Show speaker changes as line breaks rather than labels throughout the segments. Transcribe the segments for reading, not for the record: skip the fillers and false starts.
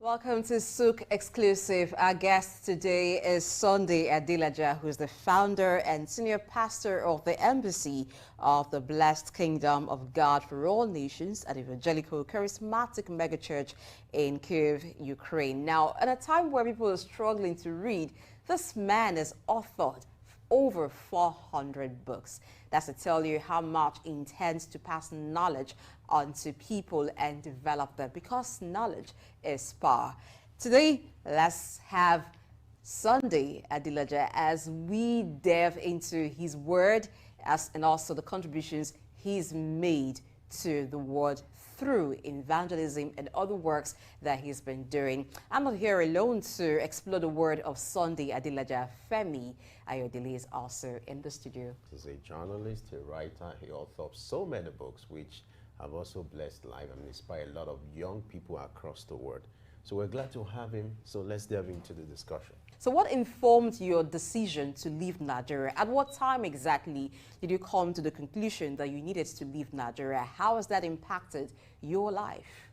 Welcome to Souk Exclusive. Our guest today is Sunday Adelaja, who is the founder and senior pastor of the Embassy of the Blessed Kingdom of God for All Nations, an evangelical charismatic megachurch in Kyiv, Ukraine. Now, at a time where people are struggling to read, this man has authored over 400 books. That's to tell you how much he intends to pass knowledge onto people and develop them, because knowledge is power. Today, let's have Sunday Adelaja as we delve into his word and also the contributions he's made to the world through evangelism and other works that he's been doing. I'm not here alone to explore the word of Sunday Adelaja. Femi Ayodele is also in the studio.
He's a journalist, a writer, he authored so many books which have also blessed life and inspired a lot of young people across the world. So we're glad to have him. So let's delve into the discussion.
So what informed your decision to leave Nigeria? At what time exactly did you come to the conclusion that you needed to leave Nigeria? How has that impacted your life?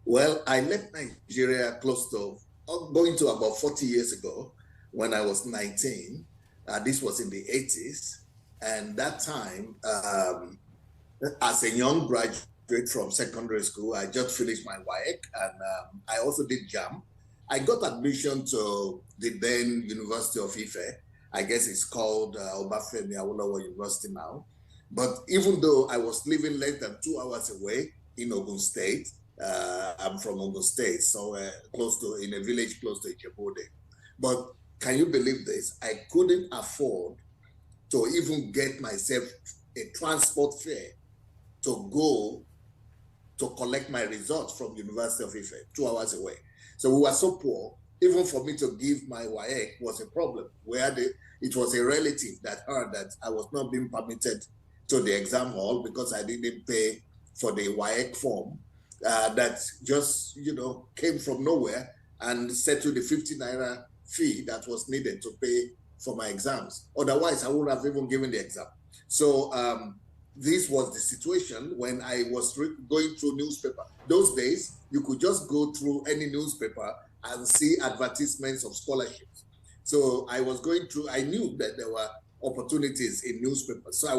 Well, I left Nigeria close to, going to about 40 years ago when I was 19. This was in the 80s. And that time, as a young graduate from secondary school, I just finished my WAEC and I also did JAM. I got admission to the then University of Ife. I guess it's called Obafemi Awolowo University now. But even though I was living less than 2 hours away in Ogun State, I'm from Ogun State, so in a village close to Ijebu. But can you believe this? I couldn't afford to even get myself a transport fare to go to collect my results from University of Ife, 2 hours away. So we were so poor, even for me to give my WAEC was a problem, where it was a relative that heard that I was not being permitted to the exam hall because I didn't pay for the WAEC form that just, came from nowhere and settled the 50 naira fee that was needed to pay for my exams. Otherwise, I wouldn't have even given the exam. So this was the situation when I was going through newspaper. Those days, you could just go through any newspaper and see advertisements of scholarships. So I was going through, I knew that there were opportunities in newspapers. So I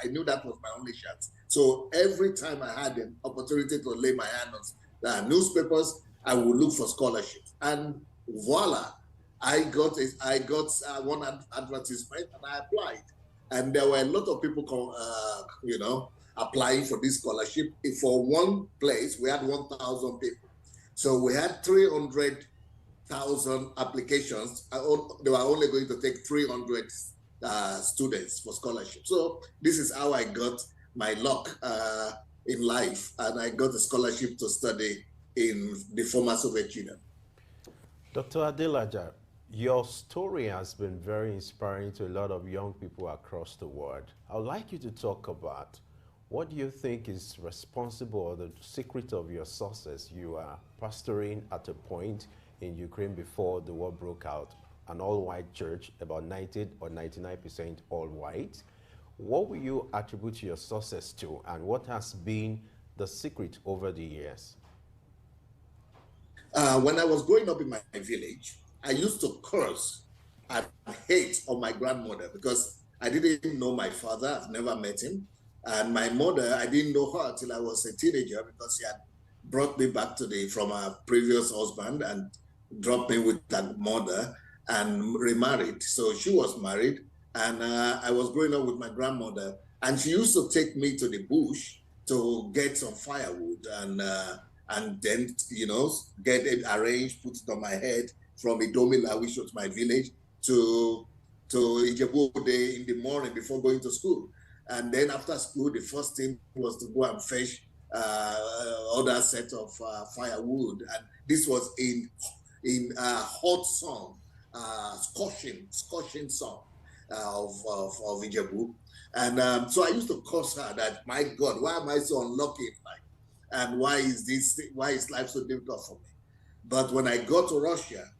knew that was my only chance. So every time I had an opportunity to lay my hand on newspapers, I would look for scholarships. And voila, I got one advertisement and I applied. And there were a lot of people, applying for this scholarship. For one place, we had 1,000 people. So we had 300,000 applications. They were only going to take 300 students for scholarship. So this is how I got my luck in life. And I got a scholarship to study in the former Soviet Union.
Dr. Adelaja, your story has been very inspiring to a lot of young people across the world. I would like you to talk about what do you think is responsible or the secret of your success? You are pastoring at a point in Ukraine before the war broke out, an all-white church, about 90 or 99% all-white. What will you attribute your success to, and what has been the secret over the years?
When I was growing up in my village, I used to curse and hate on my grandmother because I didn't know my father. I've never met him. And my mother, I didn't know her till I was a teenager because she had brought me back from her previous husband and dropped me with that mother and remarried. So she was married and I was growing up with my grandmother, and she used to take me to the bush to get some firewood and then, get it arranged, put it on my head from Idomila, which was my village, to Ijebu in the morning before going to school. And then after school, the first thing was to go and fetch other set of firewood. And this was in hot sun, scorching sun of Ijebu. And so I used to curse her that, my God, why am I so unlucky in life? And why is life so difficult for me? But when I got to Russia,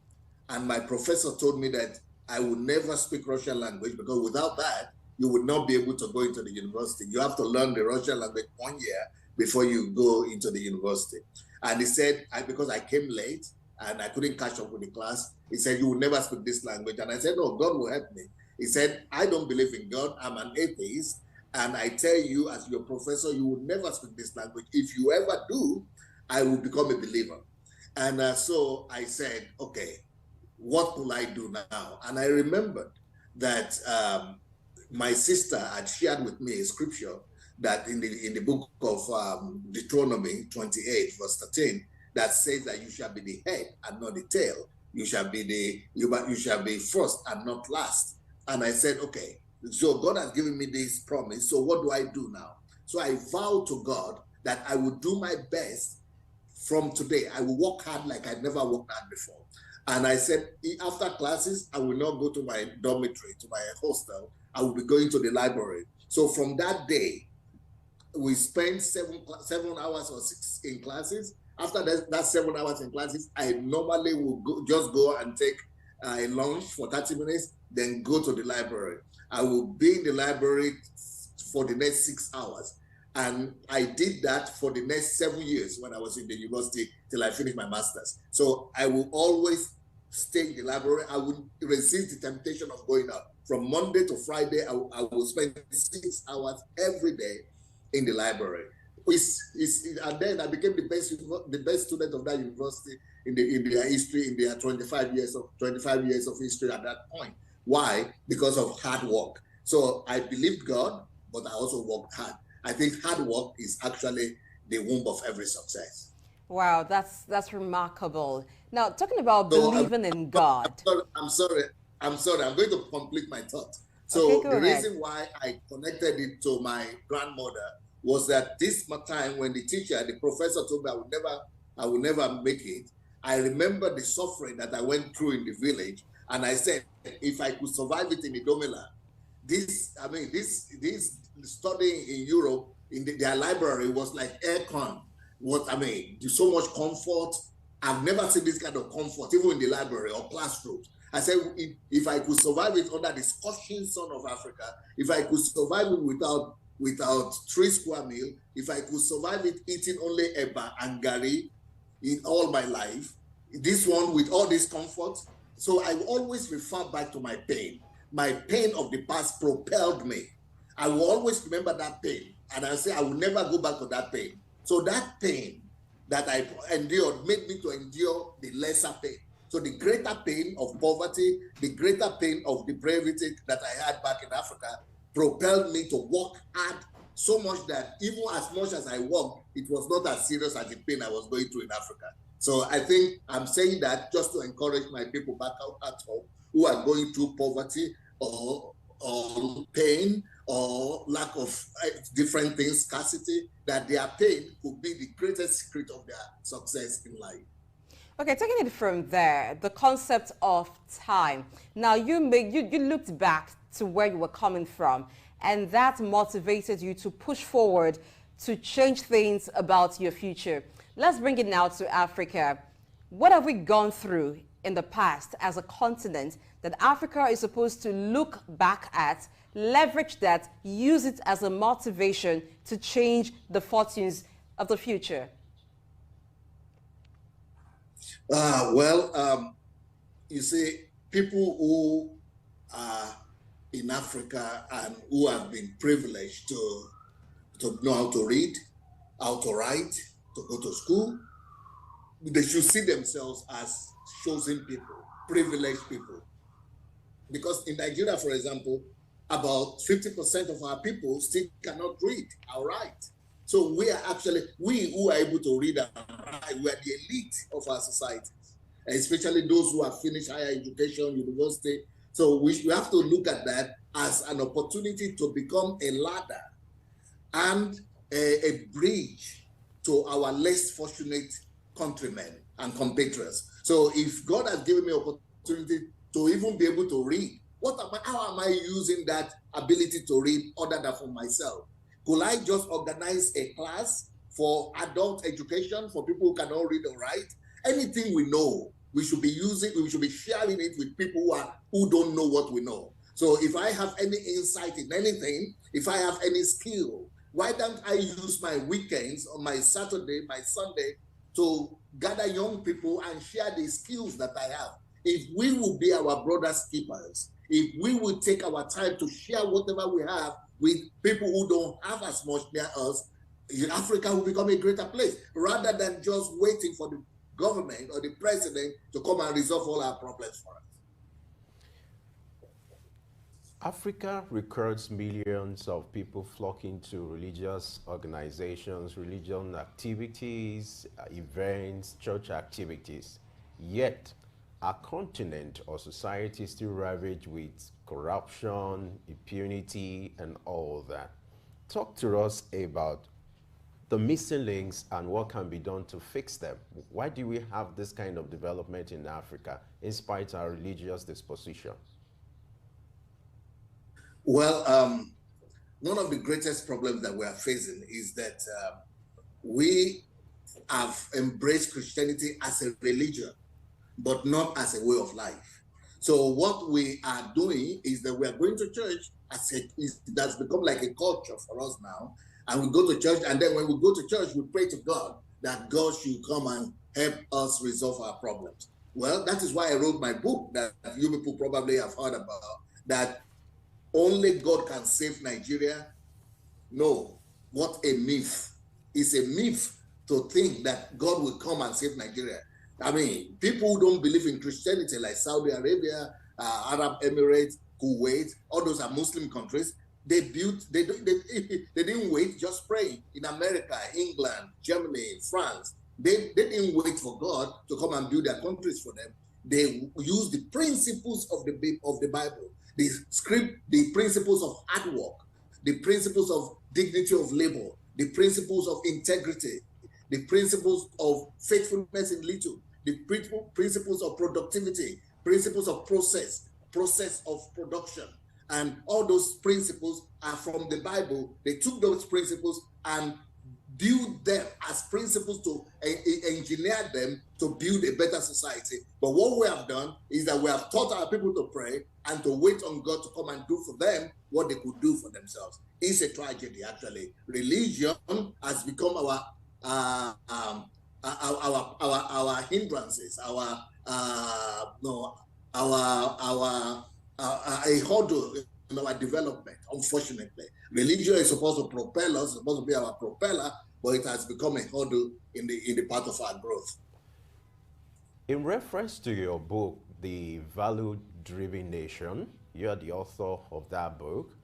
and my professor told me that I would never speak Russian language because without that, you would not be able to go into the university. You have to learn the Russian language 1 year before you go into the university. And he said, because I came late and I couldn't catch up with the class, he said, you will never speak this language. And I said, no, God will help me. He said, I don't believe in God. I'm an atheist. And I tell you, as your professor, you will never speak this language. If you ever do, I will become a believer. And so I said, okay, what will I do now? And I remembered that my sister had shared with me a scripture that in the book of Deuteronomy 28, verse 13, that says that you shall be the head and not the tail. You shall be you shall be first and not last. And I said, okay, so God has given me this promise. So what do I do now? So I vowed to God that I would do my best from today. I will work hard like I never worked hard before. And I said, after classes, I will not go to my dormitory, to my hostel. I will be going to the library. So from that day, we spent 7 hours or 6 in classes. After that 7 hours in classes, I normally will just go and take a lunch for 30 minutes, then go to the library. I will be in the library for the next 6 hours. And I did that for the next 7 years when I was in the university till I finished my master's. So I will always stay in the library. I would resist the temptation of going out. From Monday to Friday, I will spend 6 hours every day in the library. And then I became the best student of that university in their history, in their 25 years of history at that point. Why? Because of hard work. So I believed God, but I also worked hard. I think hard work is actually the womb of every success.
Wow, that's remarkable. Now, talking about believing in God.
I'm sorry. I'm going to complete my thought. So
okay,
the reason why I connected it to my grandmother was that this time when the professor told me I will never make it, I remember the suffering that I went through in the village. And I said, if I could survive it in the Domela, this studying in Europe in their library was like aircon. So much comfort. I've never seen this kind of comfort, even in the library or classrooms. I said, if I could survive it under the scorching sun of Africa, if I could survive it without 3 square meals, if I could survive it eating only eba and gari in all my life, this one with all this comfort. So I always refer back to my pain. My pain of the past propelled me. I will always remember that pain. And I say, I will never go back to that pain. So that pain that I endured made me to endure the lesser pain. So the greater pain of poverty, the greater pain of depravity that I had back in Africa propelled me to work hard so much that even as much as I worked, it was not as serious as the pain I was going through in Africa. So I think I'm saying that just to encourage my people back out at home who are going through poverty or pain or lack of different things, scarcity, that their pain could be the greatest secret of their success in life.
Okay, taking it from there, the concept of time. Now, you looked back to where you were coming from, and that motivated you to push forward to change things about your future. Let's bring it now to Africa. What have we gone through in the past as a continent that Africa is supposed to look back at, leverage that, use it as a motivation to change the fortunes of the future?
You see, people who are in Africa and who have been privileged to know how to read, how to write, to go to school, they should see themselves as chosen people, privileged people. Because in Nigeria, for example, about 50% of our people still cannot read or write. So we who are able to read and write, we are the elite of our societies, especially those who have finished higher education, university. So we have to look at that as an opportunity to become a ladder and a bridge to our less fortunate countrymen and compatriots. So if God has given me opportunity to even be able to read, how am I using that ability to read other than for myself? Could I just organize a class for adult education for people who cannot read or write? Anything we know, we should be using, we should be sharing it with people who don't know what we know. So if I have any insight in anything, if I have any skill, why don't I use my weekends or my Saturday, my Sunday to gather young people and share the skills that I have. If we will be our brother's keepers, if we will take our time to share whatever we have with people who don't have as much near us, Africa will become a greater place rather than just waiting for the government or the president to come and resolve all our problems for us.
Africa records millions of people flocking to religious organizations, religion activities, events, church activities. Yet, our continent or society is still ravaged with corruption, impunity, and all that. Talk to us about the missing links and what can be done to fix them. Why do we have this kind of development in Africa in spite of our religious disposition?
Well, one of the greatest problems that we are facing is that we have embraced Christianity as a religion, but not as a way of life. So what we are doing is that we are going to church that's become like a culture for us now. And we go to church, and then when we go to church, we pray to God that God should come and help us resolve our problems. Well, that is why I wrote my book that you people probably have heard about, that only God can save Nigeria. No, what a myth. It's a myth to think that God will come and save Nigeria. I mean, people who don't believe in Christianity, like Saudi Arabia, Arab Emirates, Kuwait, all those are Muslim countries. They didn't wait just praying. In America, England, Germany, France, they didn't wait for God to come and build their countries for them. They used the principles of the Bible, the principles of hard work, the principles of dignity of labor, the principles of integrity, the principles of faithfulness in little, the principles of productivity, principles of process of production. And all those principles are from the Bible. They took those principles and build them as principles to engineer them to build a better society. But what we have done is that we have taught our people to pray and to wait on God to come and do for them what they could do for themselves. It's a tragedy, actually. Religion has become our hindrances, a hurdle in our development, unfortunately. Religion is supposed to propel us, supposed to be our propeller, but it has become a hurdle in the path of our growth.
In reference to your book, The Value-Driven Nation, you are the author of that book.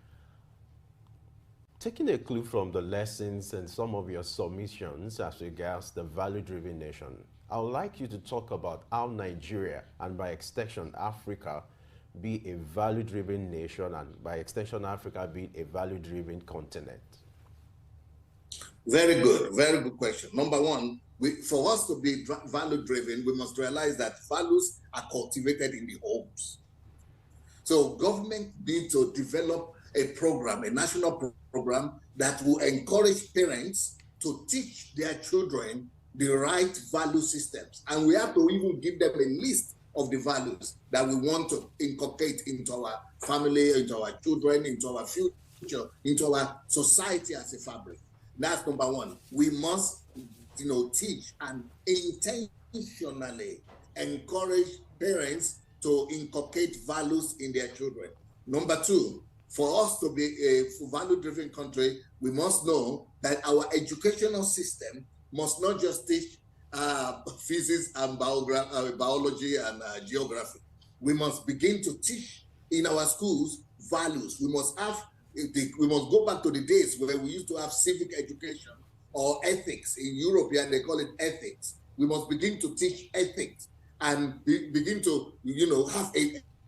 Taking a clue from the lessons and some of your submissions as regards the value-driven nation, I would like you to talk about how Nigeria, and by extension Africa, be a value-driven nation, and by extension Africa being a value-driven continent.
Very good question. Number one, for us to be value-driven, we must realize that values are cultivated in the homes. So government need to develop a program, a national program that will encourage parents to teach their children the right value systems. And we have to even give them a list of the values that we want to inculcate into our family, into our children, into our future, into our society as a fabric. That's number one. We must, teach and intentionally encourage parents to inculcate values in their children. Number two, for us to be a value-driven country, we must know that our educational system must not just teach physics and biology and geography. We must begin to teach in our schools values. We must go back to the days where we used to have civic education or ethics. In European, they call it ethics. We must begin to teach ethics and begin to,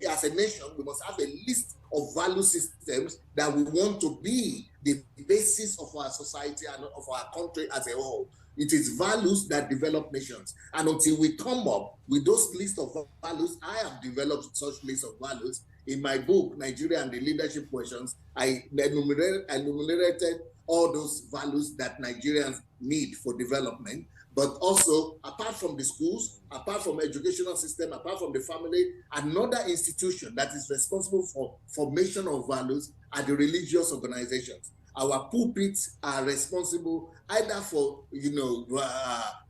as a nation, we must have a list of value systems that we want to be the basis of our society and of our country as a whole. It is values that develop nations. And until we come up with those lists of values, I have developed such lists of values. In my book, Nigeria and the Leadership Questions, I enumerated all those values that Nigerians need for development. But also, apart from the schools, apart from educational system, apart from the family, another institution that is responsible for formation of values are the religious organizations. our pulpits are responsible either for,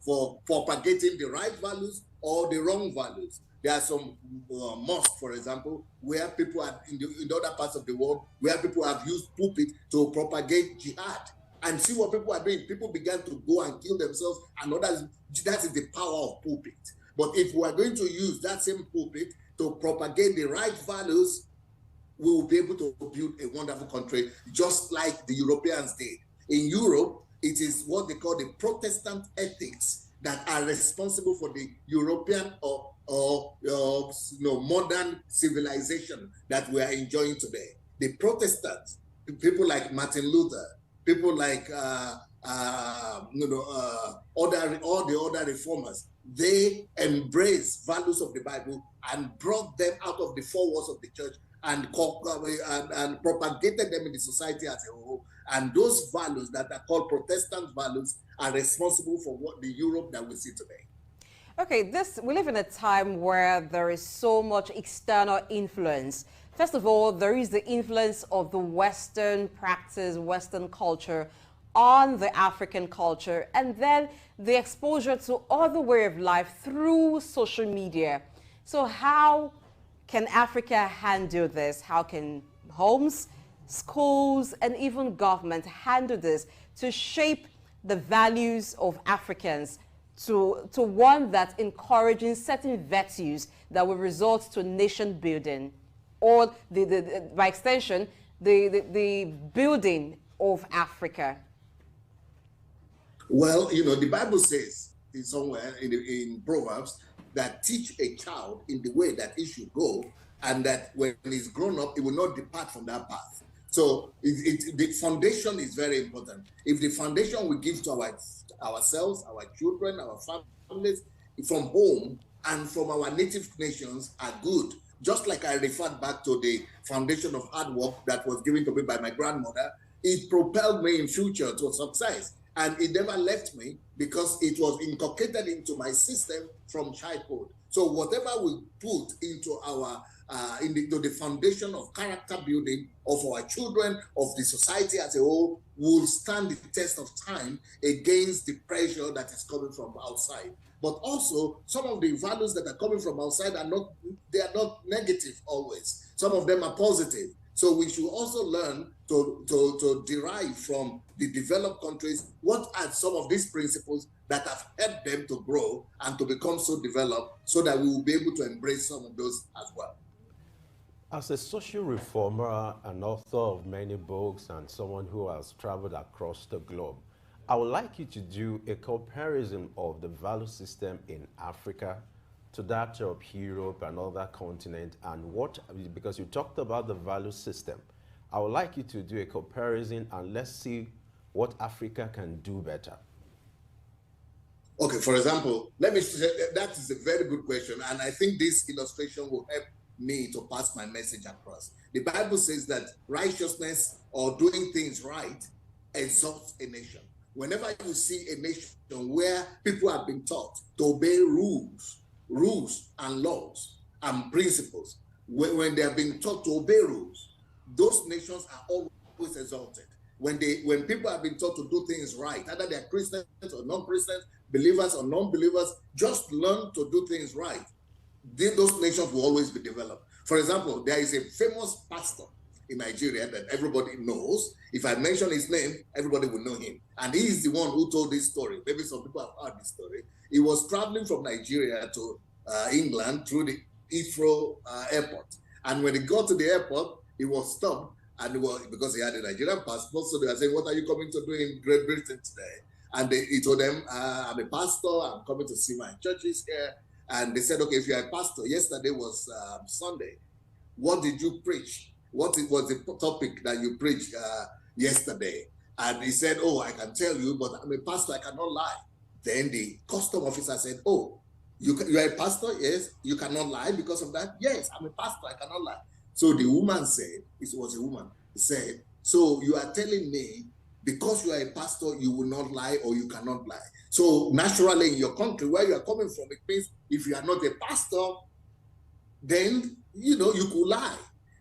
for propagating the right values or the wrong values. There are some mosques, for example, where people are in other parts of the world, where people have used pulpit to propagate jihad. And see what people are doing. People began to go and kill themselves, and others. That is the power of pulpit. But if we are going to use that same pulpit to propagate the right values, we will be able to build a wonderful country, just like the Europeans did. In Europe, it is what they call the Protestant ethics that are responsible for the European or modern civilization that we are enjoying today. The Protestants, people like Martin Luther, people like all the other reformers, they embrace values of the Bible and brought them out of the four walls of the church and propagated them in the society as a whole. And those values that are called Protestant values are responsible for what the Europe that we see today.
Okay, we live in a time where there is so much external influence. First of all, there is the influence of the Western practice, Western culture on the African culture, and then the exposure to other way of life through social media. So how can Africa handle this? How can homes, schools, and even government handle this to shape the values of Africans to one that encouraging certain virtues that will result to nation building, or by extension, the building of Africa?
Well, the Bible says somewhere in Proverbs that teach a child in the way that he should go, and that when he's grown up, he will not depart from that path. So the foundation is very important. If the foundation we give to ourselves, our children, our families, from home and from our native nations are good, just like I referred back to the foundation of hard work that was given to me by my grandmother, it propelled me in future to success. And it never left me because it was inculcated into my system from childhood. So whatever we put into into the foundation of character building of our children, of the society as a whole, will stand the test of time against the pressure that is coming from outside. But also, some of the values that are coming from outside are not negative always. Some of them are positive. So we should also learn to derive from the developed countries what are some of these principles that have helped them to grow and to become so developed, so that we will be able to embrace some of those as well.
As a social reformer, an author of many books, and someone who has traveled across the globe, I would like you to do a comparison of the value system in Africa to that of Europe and other continents, and because you talked about the value system, I would like you to do a comparison and let's see what Africa can do better.
Okay, for example, let me say that is a very good question, and I think this illustration will help me to pass my message across. The Bible says that righteousness or doing things right exalts a nation. Whenever you see a nation where people have been taught to obey rules and laws and principles, when they have been taught to obey rules, those nations are always exalted. When people have been taught to do things right, either they're Christians or non-Christians, believers or non-believers, just learn to do things right, those nations will always be developed. For example, there is a famous pastor in Nigeria that everybody knows. If I mention his name, everybody will know him. And he is the one who told this story. Maybe some people have heard this story. He was traveling from Nigeria to England through the Heathrow airport. And when he got to the airport, he was stopped, and because he had a Nigerian passport, so they were saying, "What are you coming to do in Great Britain today?" And he told them, "I'm a pastor, I'm coming to see my churches here." And they said, "Okay, if you're a pastor, yesterday was Sunday. What did you preach? What was the topic that you preached yesterday?" And he said, "Oh, I can tell you, but I'm a pastor, I cannot lie." Then the custom officer said, "Oh, you are a pastor? Yes. You cannot lie because of that?" "Yes, I'm a pastor, I cannot lie." So the woman said, it was a woman, said, "So you are telling me because you are a pastor, you will not lie or you cannot lie. So naturally in your country where you are coming from, it means if you are not a pastor, then, you could lie."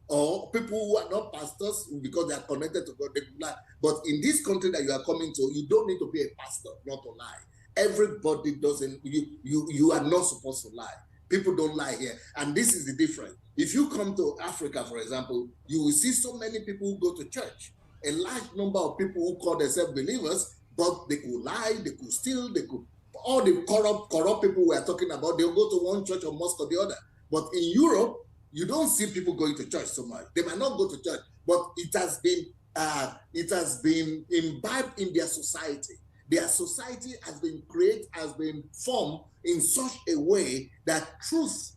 or people who are not pastors because they are connected to God, they could lie. But in this country that you are coming to, you don't need to be a pastor not to lie. Everybody doesn't, you are not supposed to lie. People don't lie here. And this is the difference. If you come to Africa, for example, you will see so many people who go to church. A large number of people who call themselves believers, but they could lie, they could steal, they could, all the corrupt people we are talking about, they'll go to one church or mosque or the other. But in Europe, you don't see people going to church so much. They might not go to church, but it has been imbibed in their society. Their society has been formed in such a way that truth,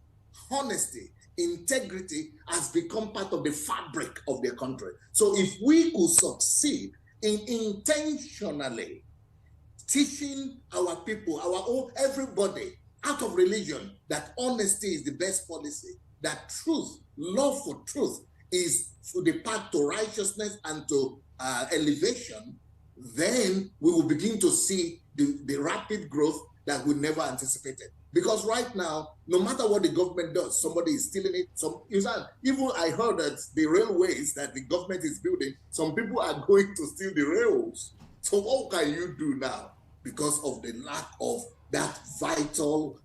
honesty, integrity has become part of the fabric of their country. So if we could succeed in intentionally teaching our people, everybody out of religion, that honesty is the best policy, that truth, love for truth is the path to righteousness and to elevation, then we will begin to see the rapid growth that we never anticipated. Because right now, no matter what the government does, somebody is stealing it. Even I heard that the railways that the government is building, some people are going to steal the rails. So what can you do now? Because of the lack of that vital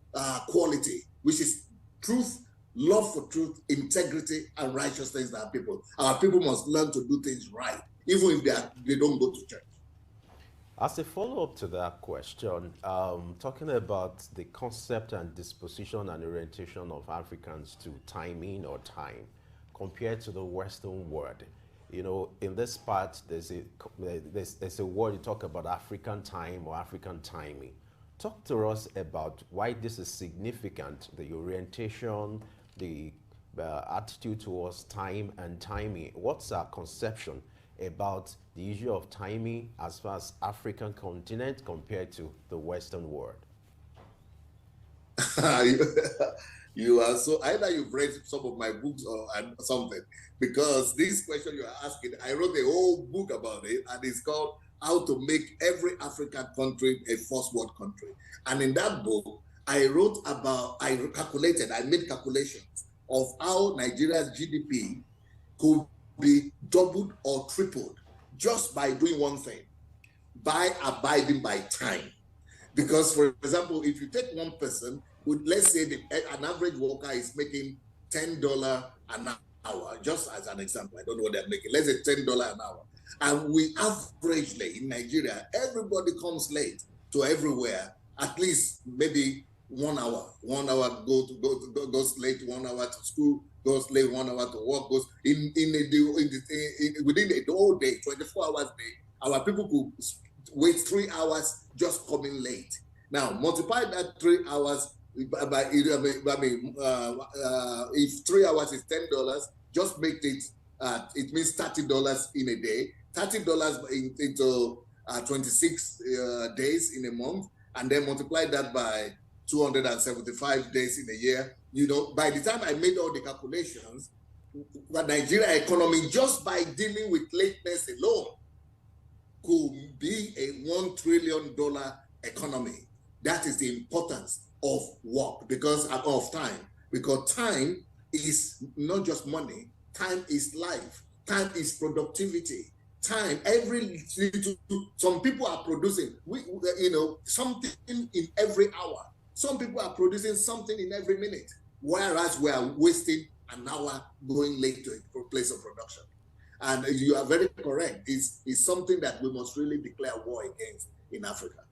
quality, which is truth, love for truth, integrity, and righteousness in our people. Our people must learn to do things right, even if they don't go to church.
As a follow-up to that question, talking about the concept and disposition and orientation of Africans to timing or time compared to the Western world, you know, in this part, there's a word you talk about African time or African timing. Talk to us about why this is significant, the orientation, the attitude towards time and timing. What's our conception about the issue of timing as far as African continent compared to the Western world?
You are so, either you've read some of my books or something, because this question you are asking, I wrote a whole book about it, and it's called How to Make Every African Country a First World Country. And in that book, I made calculations of how Nigeria's GDP could be doubled or tripled just by doing one thing, by abiding by time. Because, for example, if you take one person, let's say an average worker is making $10 an hour, just as an example, I don't know what they're making, let's say $10 an hour. And we averagely in Nigeria, everybody comes late to everywhere, at least maybe 1 hour. 1 hour goes late, 1 hour to school, goes late, 1 hour to work, goes within the whole day, 24 hours a day. Our people could wait 3 hours just coming late. Now multiply that 3 hours by if 3 hours is $10, just make it it means $30 in a day, $30 into 26 days in a month, and then multiply that by 275 days in a year. You know, by the time I made all the calculations, the Nigeria economy, just by dealing with lateness alone, could be a $1 trillion economy. That is the importance of work, because of time. Because time is not just money. Time is life. Time is productivity. Time, some people are producing, something in every hour. Some people are producing something in every minute, whereas we are wasting an hour going late to a place of production. And you are very correct. It's something that we must really declare war against in Africa.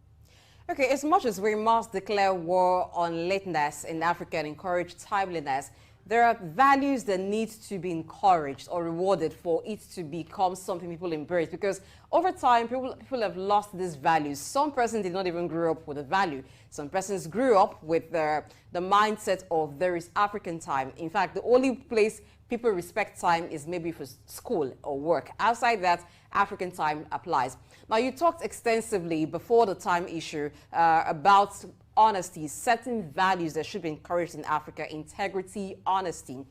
Okay, as much as we must declare war on lateness in Africa and encourage timeliness, there are values that need to be encouraged or rewarded for it to become something people embrace. Because over time, people have lost these values. Some persons did not even grow up with a value. Some persons grew up with the mindset of there is African time. In fact, the only place people respect time is maybe for school or work. Outside that, African time applies. Now, you talked extensively before the time issue about honesty, certain values that should be encouraged in Africa, integrity, honesty.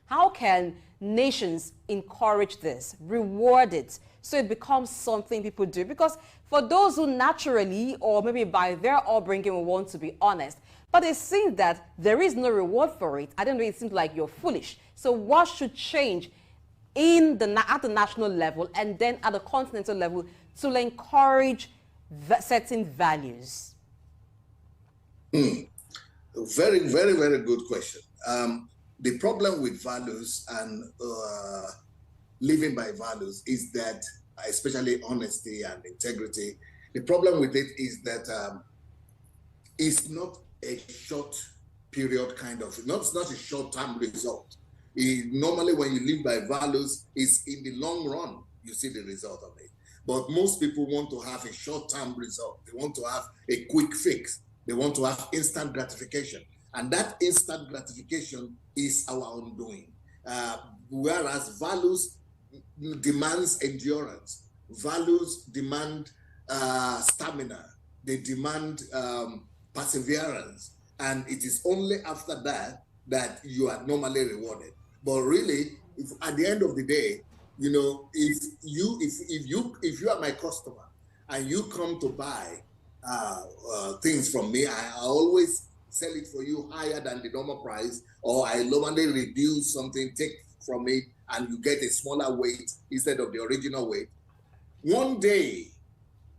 How can nations encourage this, reward it, so it becomes something people do? Because for those who naturally, or maybe by their upbringing, will want to be honest, but it seems that there is no reward for it, I don't know, it seems like you're foolish. So what should change at the national level and then at the continental level to encourage certain values?
Very, very, very good question. The problem with values and living by values is that, especially honesty and integrity, the problem with it is that it's not a short period kind of, it's not a short-term result. Normally, when you live by values, it's in the long run, you see the result of it. But most people want to have a short-term result. They want to have a quick fix. They want to have instant gratification. And that instant gratification is our undoing. Whereas values demands endurance. Values demand stamina. They demand perseverance. And it is only after that that you are normally rewarded. But really, at the end of the day, you know, if you are my customer and you come to buy things from me, I always sell it for you higher than the normal price, or I normally reduce something, take from it, and you get a smaller weight instead of the original weight. One day,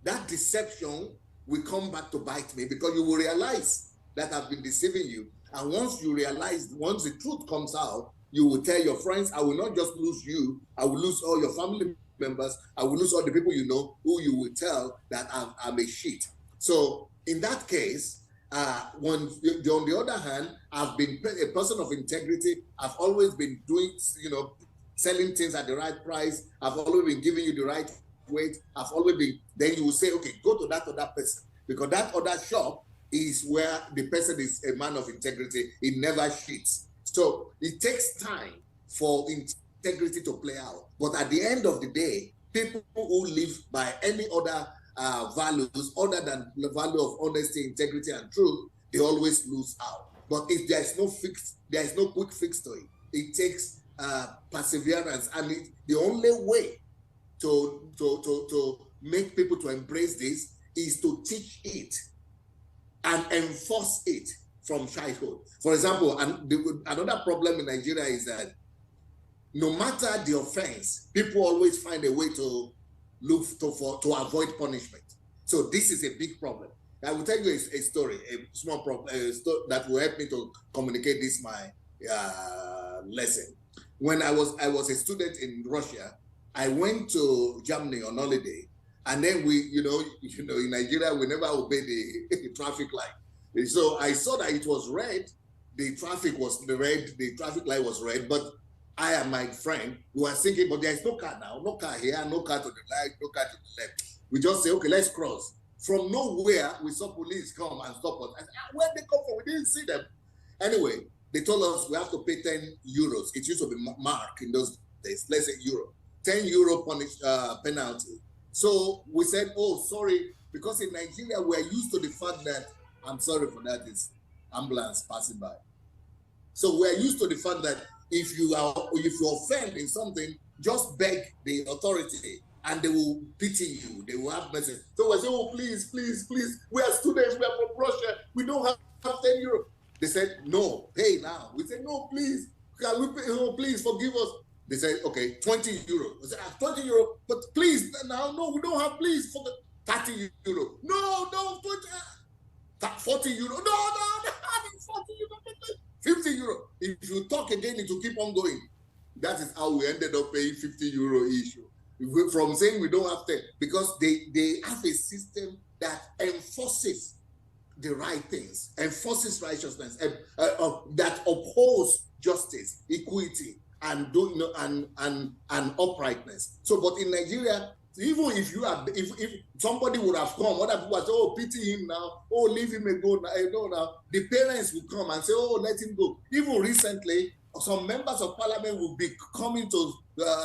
that deception will come back to bite me, because you will realize that I've been deceiving you. And once you realize, once the truth comes out, you will tell your friends, I will not just lose you, I will lose all your family members, I will lose all the people you know, who you will tell that I'm a shit. So in that case, on the other hand, I've been a person of integrity. I've always been doing, selling things at the right price. I've always been giving you the right weight. I've always been, then you will say, okay, go to that other person, because that other shop is where the person is a man of integrity. It never cheats. So it takes time for integrity to play out. But at the end of the day, people who live by any other values other than the value of honesty, integrity, and truth, they always lose out. But if there is no fix, there is no quick fix to it. It takes perseverance, and the only way to make people to embrace this is to teach it and enforce it from childhood. For example, another problem in Nigeria is that no matter the offense, people always find a way to look to avoid punishment. So this is a big problem. I will tell you a story, a small problem that will help me to communicate this my lesson. When I was a student in Russia, I went to Germany on holiday, and then we, in Nigeria, we never obey the traffic light. So I saw that it was red, the traffic light was red, but I and my friend, we were thinking, but there's no car now, no car here, no car to the right, no car to the left. We just say, okay, let's cross. From nowhere, we saw police come and stop us. I said, where did they come from? We didn't see them. Anyway, they told us we have to pay 10 euros. It used to be mark in those days, let's say euro. 10 euro penalty. So we said, oh, sorry, because in Nigeria, we're used to the fact that, I'm sorry for that, it's ambulance passing by. So we're used to the fact that if you offend in something, just beg the authority and they will pity you. They will have mercy. So I say, oh, please, please, please, we are students, we are from Russia, we don't have 10 euros. They said, no, pay now. We said, no, please, can we pay? Oh, please forgive us. They said, okay, 20 euros. I said, 20 euros, but please, now, no, we don't have, please, for the 30 euros. No, 20, 40 euros. No, 40 euros. 50 euro. If you talk again, it will keep on going. That is how we ended up paying 50 euro issue. From saying we don't have to, because they have a system that enforces the right things, enforces righteousness, that upholds justice, equity, and uprightness. So, but in Nigeria, even if somebody would have come, other people would say, oh, pity him now, oh, leave him alone now. The parents will come and say, oh, let him go. Even recently, some members of parliament will be coming to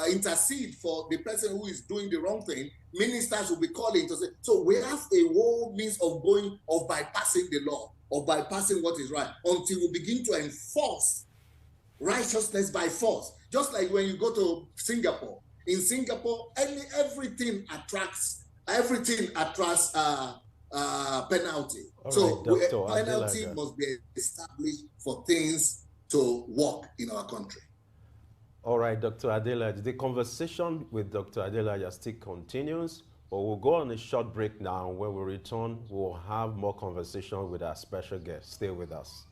intercede for the person who is doing the wrong thing. Ministers will be calling to say, so we have a whole means of bypassing the law, or bypassing what is right, until we begin to enforce righteousness by force. Just like when you go to Singapore. In Singapore, everything attracts penalty. So penalty must be established for things to work in our country.
All right, Dr. Adelaja, the conversation with Dr. Adelaja still continues, but we'll go on a short break now. When we return, we'll have more conversation with our special guest. Stay with us.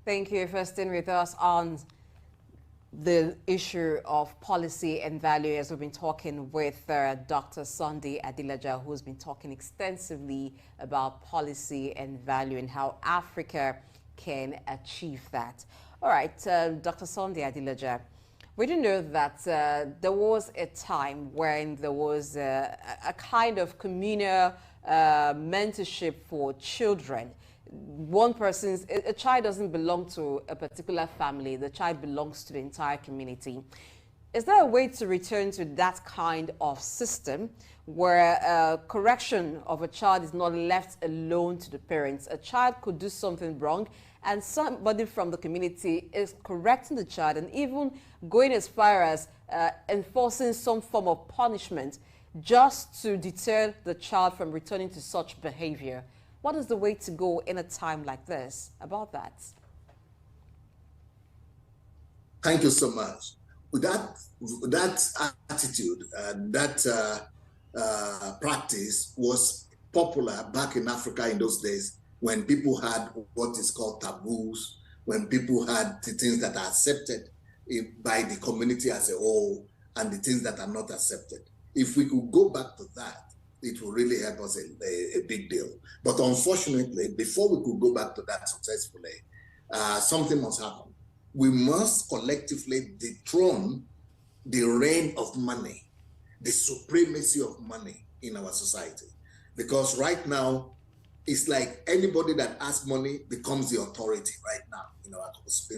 Thank you for staying with us on the issue of policy and value, as we've been talking with Dr. Sunday Adelaja, who's been talking extensively about policy and value and how Africa can achieve that. All right, Dr. Sunday Adelaja, we do know that there was a time when there was a kind of communal mentorship for children. A child doesn't belong to a particular family, the child belongs to the entire community. Is there a way to return to that kind of system where correction of a child is not left alone to the parents? A child could do something wrong and somebody from the community is correcting the child and even going as far as enforcing some form of punishment just to deter the child from returning to such behavior. What is the way to go in a time like this about that?
Thank you so much. That attitude, practice was popular back in Africa in those days when people had what is called taboos, when people had the things that are accepted by the community as a whole and the things that are not accepted. If we could go back to that, it will really help us a big deal. But unfortunately, before we could go back to that successfully, something must happen. We must collectively dethrone the reign of money, the supremacy of money in our society. Because right now, it's like anybody that asks money becomes the authority right now in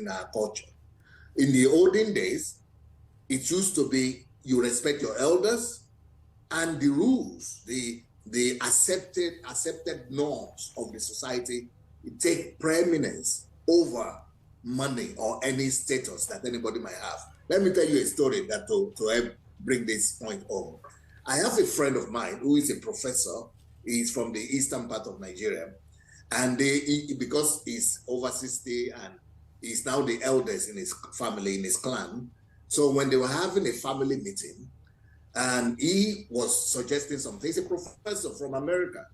our culture. In the olden days, it used to be you respect your elders, and the rules, the accepted norms of the society take preeminence over money or any status that anybody might have. Let me tell you a story that to help bring this point home. I have a friend of mine who is a professor. He's from the eastern part of Nigeria, and because he's over 60 and he's now the eldest in his family, in his clan. So when they were having a family meeting, and he was suggesting something. He's a professor from America,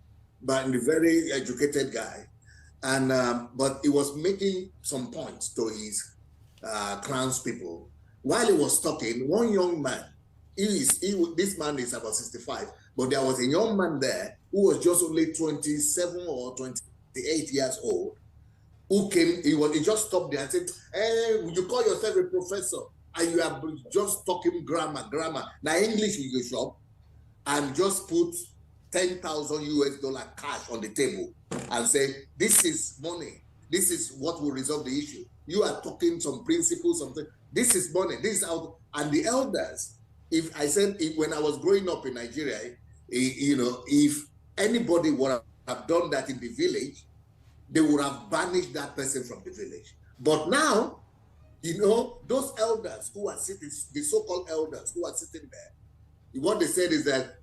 but a very educated guy. And but he was making some points to his clans people. While he was talking, one young man, this man is about 65, but there was a young man there who was just only 27 or 28 years old, who came, he just stopped there and said, "Hey, you call yourself a professor? And you are just talking grammar. Now English in your shop, and just put 10,000 US dollar cash on the table and say, this is money. This is what will resolve the issue. You are talking some principles, something. This is money. This is out. And the elders, when I was growing up in Nigeria, if anybody would have done that in the village, they would have banished that person from the village. But now, those elders who are sitting, the so-called elders who are sitting there, what they said is that,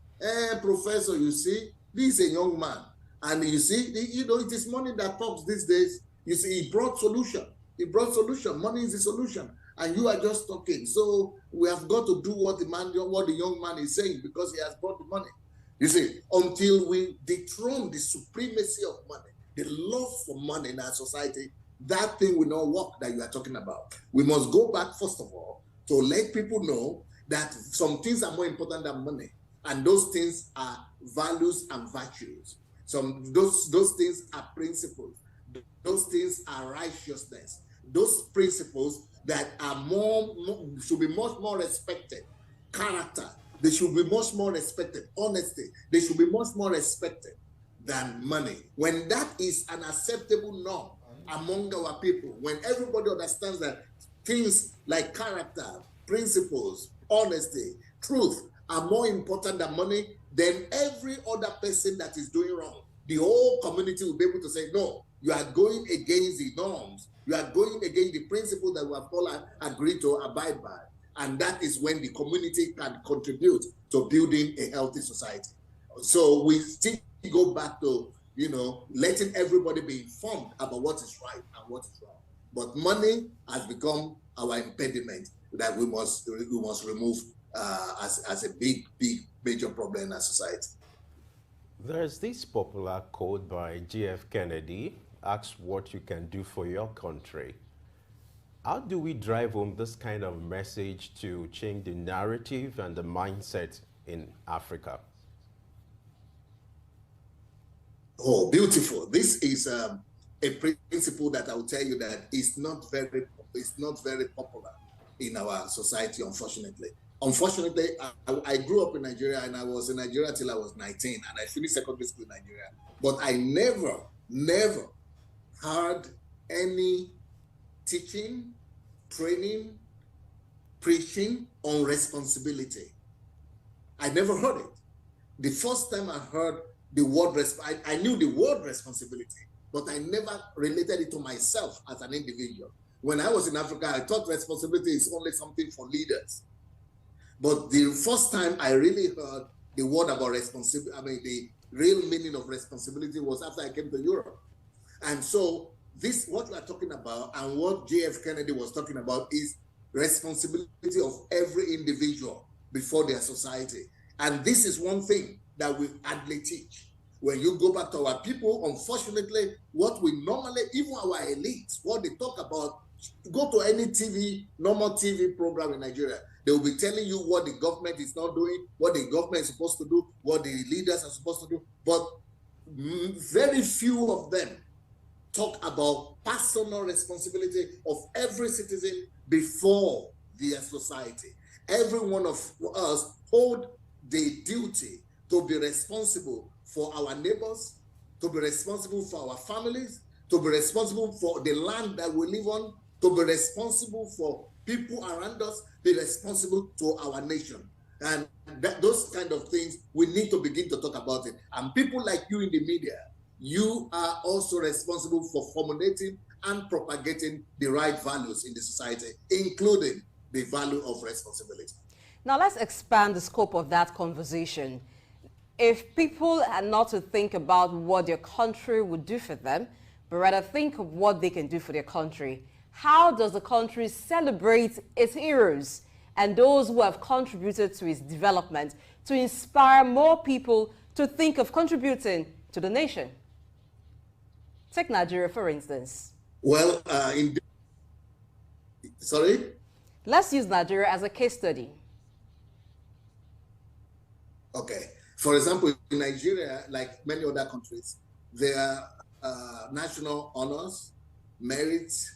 Professor, you see, this is a young man. And you see, it is money that talks these days. You see, he brought solution. Money is the solution. And you are just talking. So we have got to do what the young man is saying, because he has brought the money. You see, until we dethrone the supremacy of money, the love for money in our society, that thing will not work that you are talking about. We must go back, first of all, to let people know that some things are more important than money. And those things are values and virtues. Those things are principles. Those things are righteousness. Those principles that are should be much more respected. Character, they should be much more respected. Honesty, they should be much more respected than money. When that is an acceptable norm among our people, when everybody understands that things like character, principles, honesty, truth are more important than money, then every other person that is doing wrong, the whole community will be able to say, no, you are going against the norms. You are going against the principle that we have all agreed to abide by. And that is when the community can contribute to building a healthy society. So we still go back to, letting everybody be informed about what is right and what is wrong. But money has become our impediment that we must remove as a big major problem in our society.
There's this popular quote by J.F. Kennedy, ask what you can do for your country. How do we drive home this kind of message to change the narrative and the mindset in Africa?
Oh, beautiful. This is a principle that I will tell you that is not very popular in our society, unfortunately. Unfortunately, I grew up in Nigeria, and I was in Nigeria till I was 19, and I finished secondary school in Nigeria. But I never heard any teaching, training, preaching on responsibility. I never heard it. The first time I heard the word, I knew the word responsibility, but I never related it to myself as an individual. When I was in Africa, I thought responsibility is only something for leaders. But the first time I really heard the word about responsibility, the real meaning of responsibility was after I came to Europe. And so what we are talking about and what J.F. Kennedy was talking about is responsibility of every individual before their society. And this is one thing that we hardly teach. When you go back to our people, unfortunately, what we normally, even our elites, what they talk about, go to any normal TV program in Nigeria, they will be telling you what the government is not doing, what the government is supposed to do, what the leaders are supposed to do. But very few of them talk about personal responsibility of every citizen before their society. Every one of us hold the duty to be responsible for our neighbors, to be responsible for our families, to be responsible for the land that we live on, to be responsible for people around us, be responsible to our nation. And those kind of things, we need to begin to talk about it. And people like you in the media, you are also responsible for formulating and propagating the right values in the society, including the value of responsibility.
Now let's expand the scope of that conversation. If people are not to think about what their country would do for them, but rather think of what they can do for their country, how does the country celebrate its heroes and those who have contributed to its development to inspire more people to think of contributing to the nation? Take Nigeria, for instance.
Well, sorry?
Let's use Nigeria as a case study.
Okay. For example, in Nigeria, like many other countries, there are national honors, merits,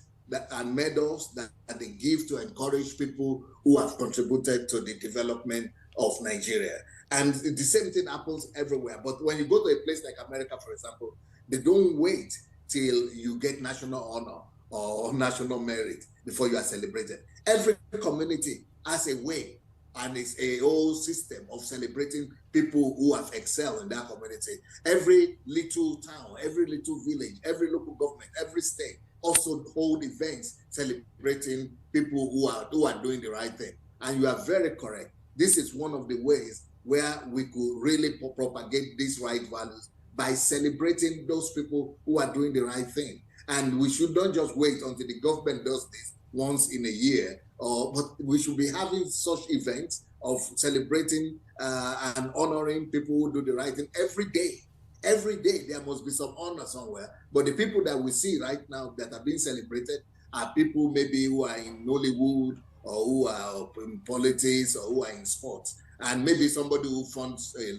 and medals that they give to encourage people who have contributed to the development of Nigeria. And the same thing happens everywhere. But when you go to a place like America, for example, they don't wait till you get national honor or national merit before you are celebrated. Every community has a way, and it's a whole system of celebrating people who have excelled in that community. Every little town, every little village, every local government, every state also hold events celebrating people who are doing the right thing. And you are very correct. This is one of the ways where we could really propagate these right values, by celebrating those people who are doing the right thing. And we should not just wait until the government does this once in a year, but we should be having such events of celebrating and honoring people who do the right thing every day. Every day there must be some honor somewhere. But the people that we see right now that are being celebrated are people maybe who are in Nollywood, or who are in politics, or who are in sports. And maybe somebody who funds a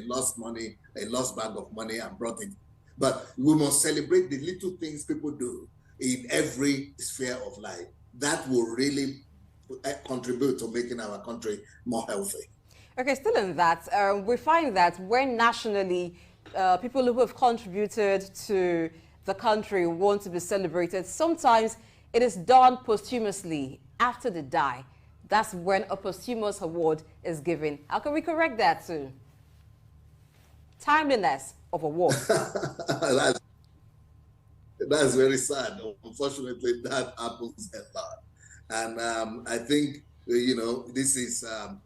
lost money, a lost bag of money, and brought it. But we must celebrate the little things people do in every sphere of life. That will really contribute to making our country more healthy.
Okay, still in that, we find that when nationally people who have contributed to the country want to be celebrated, sometimes it is done posthumously after they die. That's when a posthumous award is given. How can we correct that too? Timeliness of award.
That's very sad. Unfortunately, that happens a lot. And I think, this is a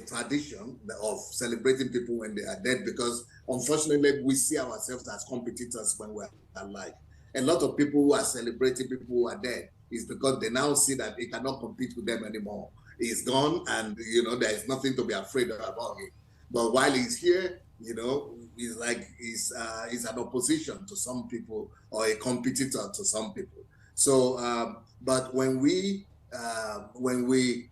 tradition of celebrating people when they are dead, because unfortunately, we see ourselves as competitors when we're alive. A lot of people who are celebrating people who are dead is because they now see that they cannot compete with them anymore. He's gone, and there is nothing to be afraid of about him. But while he's here, he's like he's an opposition to some people, or a competitor to some people. So, but when we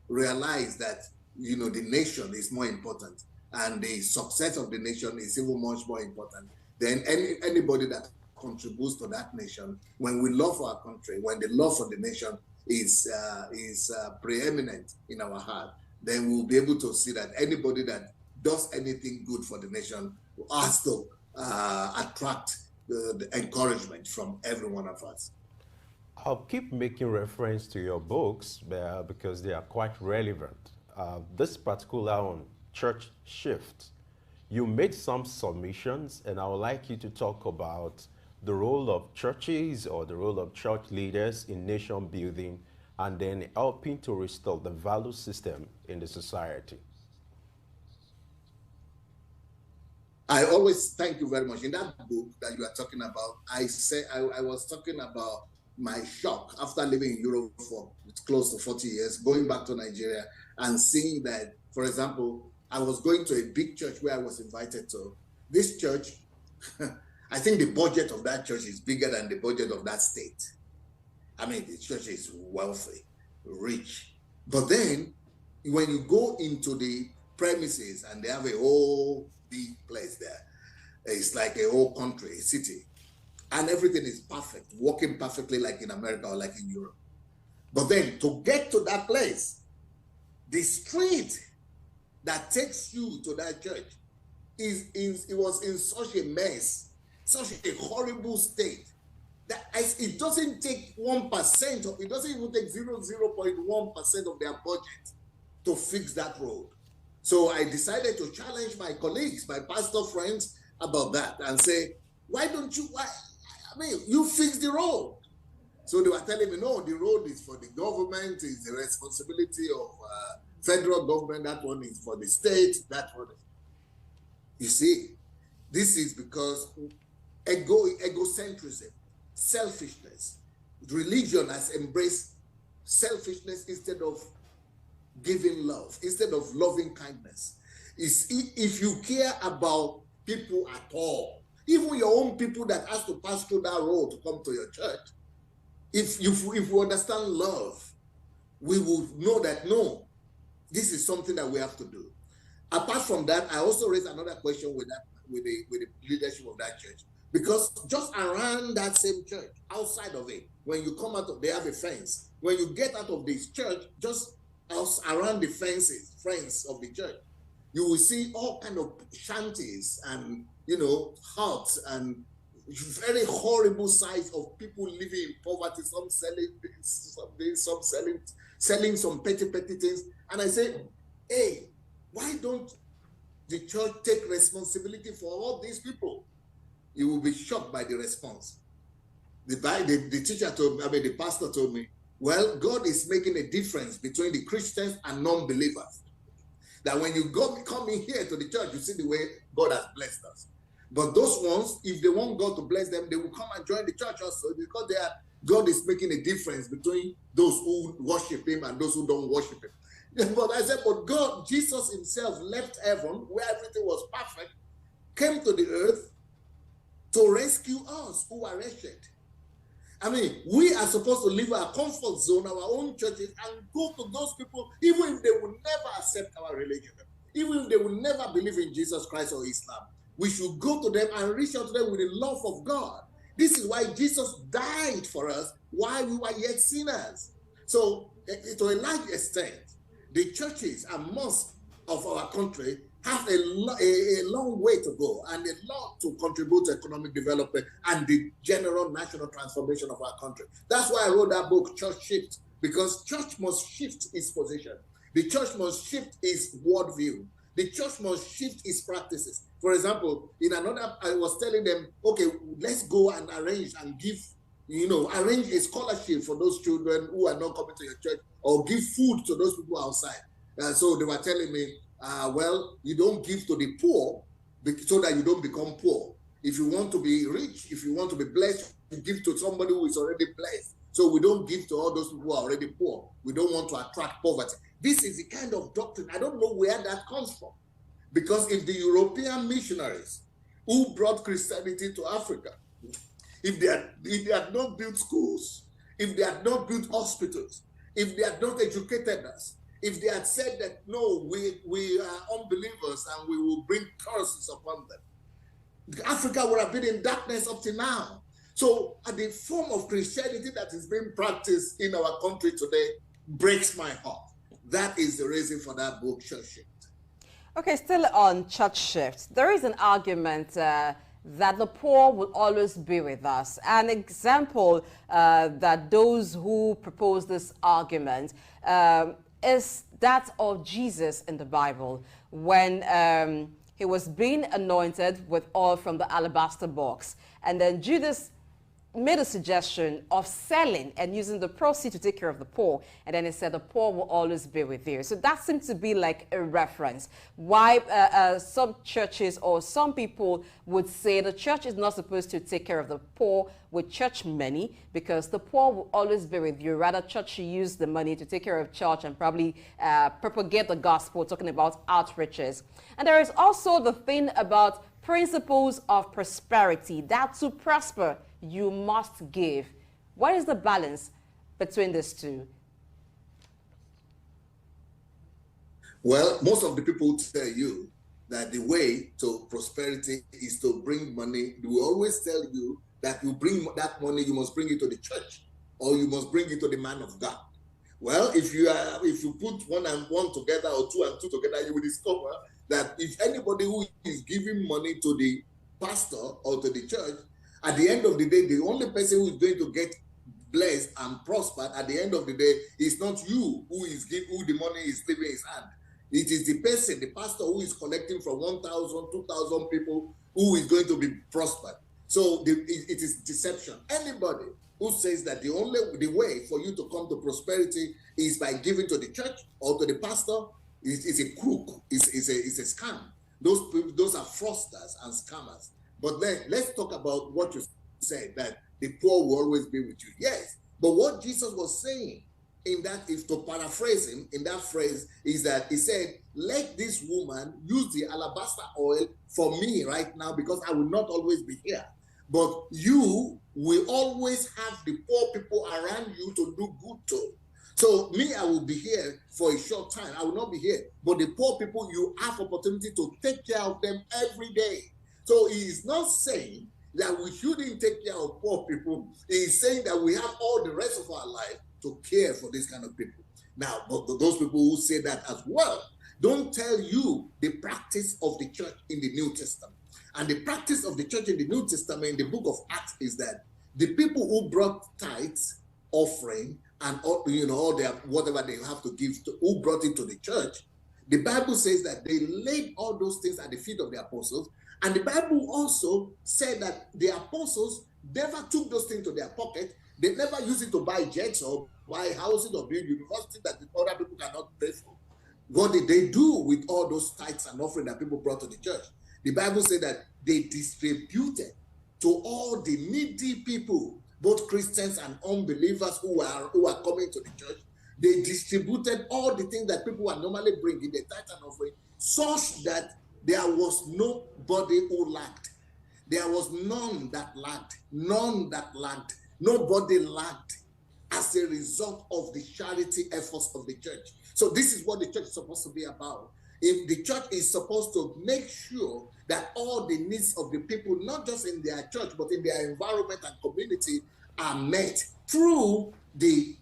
realize that the nation is more important, and the success of the nation is even much more important, then anybody that contributes to that nation, when we love our country, when the love for the nation is preeminent in our heart, then we'll be able to see that anybody that does anything good for the nation has to attract the encouragement from every one of us.
I'll keep making reference to your books because they are quite relevant. This particular on church shift, you made some submissions, and I would like you to talk about the role of churches or the role of church leaders in nation building, and then helping to restore the value system in the society.
I always thank you very much. In that book that you are talking about, I was talking about my shock after living in Europe for close to 40 years, going back to Nigeria and seeing that, for example, I was going to a big church where I was invited to. This church, I think the budget of that church is bigger than the budget of that state. I mean, the church is wealthy, rich. But then when you go into the premises, and they have a whole big place there, it's like a whole country, a city, and everything is perfect, working perfectly like in America or like in Europe. But then to get to that place, the street that takes you to that church it was in such a mess, such a horrible state, that it doesn't take 1%, or it doesn't even take 0.1% of their budget to fix that road. So I decided to challenge my colleagues, my pastor friends, about that and say, you fix the road. So they were telling me, no, the road is for the government, it's the responsibility of federal government, that one is for the state, that one is. You see, this is because egocentrism, selfishness. Religion has embraced selfishness instead of giving love, instead of loving kindness. If you care about people at all, even your own people that has to pass through that road to come to your church, if you understand love, we will know that, no, this is something that we have to do. Apart from that, I also raised another question with the leadership of that church, because just around that same church, outside of it, when you come out, they have a fence. When you get out of this church, just around the fence of the church, you will see all kind of shanties and, huts and very horrible sights of people living in poverty, some selling this, some selling some petty things. And I say, hey, why don't the church take responsibility for all these people? You will be shocked by the response. The teacher told me, the pastor told me, well, God is making a difference between the Christians and non-believers. That when you come in here to the church, you see the way God has blessed us. But those ones, if they want God to bless them, they will come and join the church also, because God is making a difference between those who worship him and those who don't worship him. But I said, but God, Jesus himself left heaven where everything was perfect, came to the earth to rescue us who are wretched. I mean, we are supposed to leave our comfort zone, our own churches, and go to those people, even if they will never accept our religion, even if they will never believe in Jesus Christ or Islam. We should go to them and reach out to them with the love of God. This is why Jesus died for us while we were yet sinners. So, to a large extent, the churches and mosques of our country have a long way to go and a lot to contribute to economic development and the general national transformation of our country. That's why I wrote that book, Church Shift, because church must shift its position. The church must shift its worldview. The church must shift its practices. For example, I was telling them, okay, let's go and arrange and give, arrange a scholarship for those children who are not coming to your church, or give food to those people outside. So they were telling me, well, you don't give to the poor so that you don't become poor. If you want to be rich, if you want to be blessed, you give to somebody who is already blessed. So we don't give to all those people who are already poor. We don't want to attract poverty. This is the kind of doctrine, I don't know where that comes from. Because if the European missionaries who brought Christianity to Africa, if they had not built schools, if they had not built hospitals, if they had not educated us, if they had said that, no, we are unbelievers and we will bring curses upon them, Africa would have been in darkness up to now. So the form of Christianity that is being practiced in our country today breaks my heart. That is the reason for that book, Church Shift.
Okay, still on Church Shift, there is an argument that the poor will always be with us. An example that those who propose this argument is that of Jesus in the Bible, when he was being anointed with oil from the alabaster box. And then Judas made a suggestion of selling and using the proceeds to take care of the poor. And then he said, the poor will always be with you. So that seems to be like a reference. Why some churches or some people would say the church is not supposed to take care of the poor with church money, because the poor will always be with you. Rather, church should use the money to take care of church and probably propagate the gospel, talking about outreaches. And there is also the thing about principles of prosperity, that to prosper, you must give. What is the balance between these two?
Well, most of the people tell you that the way to prosperity is to bring money. They will always tell you that you bring that money, you must bring it to the church, or you must bring it to the man of God. Well, if you put one and one together, or two and two together, you will discover that if anybody who is giving money to the pastor or to the church, at the end of the day, the only person who is going to get blessed and prospered at the end of the day is not you who the money is leaving his hand. It is the person, the pastor, who is collecting from 1,000, 2,000 people, who is going to be prospered. So it is deception. Anybody who says that the way for you to come to prosperity is by giving to the church or to the pastor is a crook, is a scam. Those are fraudsters and scammers. But then let's talk about what you said, that the poor will always be with you. Yes, but what Jesus was saying in that, if to paraphrase him in that phrase, is that he said, let this woman use the alabaster oil for me right now, because I will not always be here. But you will always have the poor people around you to do good to. So me, I will be here for a short time. I will not be here. But the poor people, you have opportunity to take care of them every day. So he is not saying that we shouldn't take care of poor people. He is saying that we have all the rest of our life to care for this kind of people. Now, but those people who say that as well, don't tell you the practice of the church in the New Testament. And the practice of the church in the New Testament in the book of Acts is that the people who brought tithes, offering, and all their whatever they have to give to, who brought it to the church, the Bible says that they laid all those things at the feet of the apostles. And the Bible also said that the apostles never took those things to their pocket. They never used it to buy jets or buy houses or build universities that the other people cannot pay for. What did they do with all those tithes and offering that people brought to the church? The Bible said that they distributed to all the needy people, both Christians and unbelievers who are coming to the church. They distributed all the things that people are normally bringing, the tithe and offering, such that there was nobody who lacked. There was none that lacked. None that lacked. Nobody lacked as a result of the charity efforts of the church. So this is what the church is supposed to be about. If the church is supposed to make sure that all the needs of the people, not just in their church, but in their environment and community, are met through the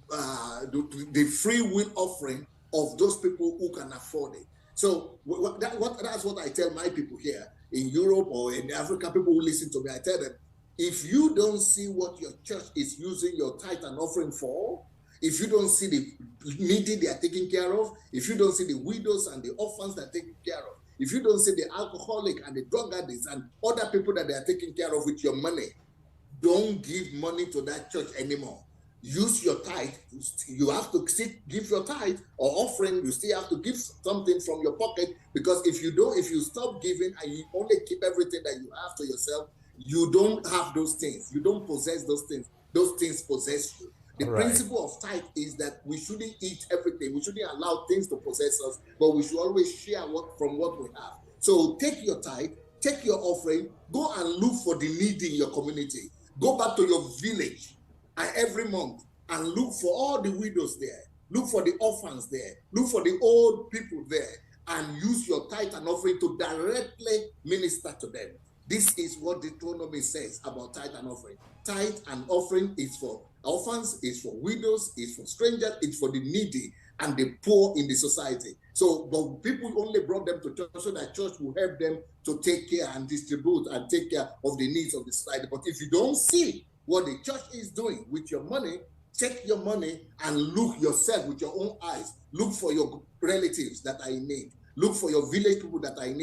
free will offering of those people who can afford it. So that's what I tell my people here in Europe or in Africa, people who listen to me. I tell them, if you don't see what your church is using your tithe and offering for, if you don't see the needy they are taking care of, if you don't see the widows and the orphans that are taken care of, if you don't see the alcoholic and the drug addicts and other people that they are taking care of with your money, don't give money to that church anymore. Use your tithe. You have to give your tithe or offering. You still have to give something from your pocket, because if you stop giving and you only keep everything that you have to yourself, you don't have those things. You don't possess those things. Those things possess you. The principle of tithe is that we shouldn't eat everything. We shouldn't allow things to possess us, but we should always share from what we have. So take your tithe, take your offering, go and look for the needy in your community. Go back to your village every month and look for all the widows there. Look for the orphans there. Look for the old people there, and use your tithe and offering to directly minister to them. This is what Deuteronomy says about tithe and offering. Tithe and offering is for orphans, is for widows, is for strangers, it's for the needy and the poor in the society. So, but people only brought them to church so that church will help them to take care and distribute and take care of the needs of the society. But if you don't see what the church is doing with your money, take your money and look yourself with your own eyes. Look for your relatives that are in need. Look for your village people that are in need.